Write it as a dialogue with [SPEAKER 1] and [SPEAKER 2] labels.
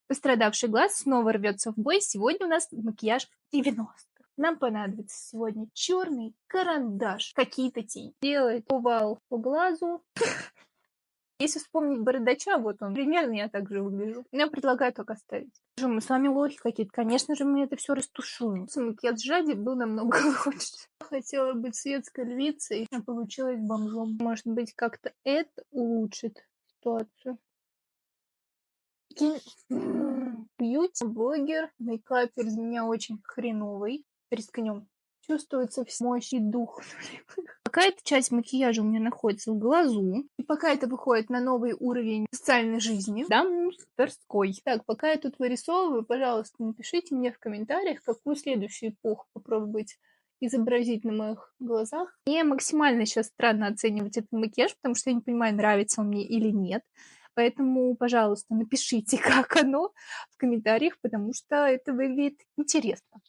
[SPEAKER 1] Пострадавший глаз снова рвется в бой. Сегодня у нас макияж 90-х. Нам понадобится сегодня черный карандаш, какие-то тени. Делать овал по глазу. Если вспомнить бородача, вот он, примерно я так же выгляжу. Я предлагаю так оставить. Мы с вами лохи какие-то. Конечно же, мы это все растушуем. Макияж Жади был намного лучше. Хотела быть светской львицей, а получилась бомжом. Может быть, как-то это улучшит ситуацию. Бьюти-блогер, мейкапер из меня очень хреновый. Рискнем. Чувствуется мощь и дух. Пока эта часть макияжа у меня находится в глазу, и пока это выходит на новый уровень социальной жизни, да, мусорской. Так, пока я тут вырисовываю, пожалуйста, напишите мне в комментариях, какую следующую эпоху попробовать изобразить на моих глазах. Мне максимально сейчас странно оценивать этот макияж, потому что я не понимаю, нравится он мне или нет. Поэтому, пожалуйста, напишите, как оно в комментариях, потому что это выглядит интересно.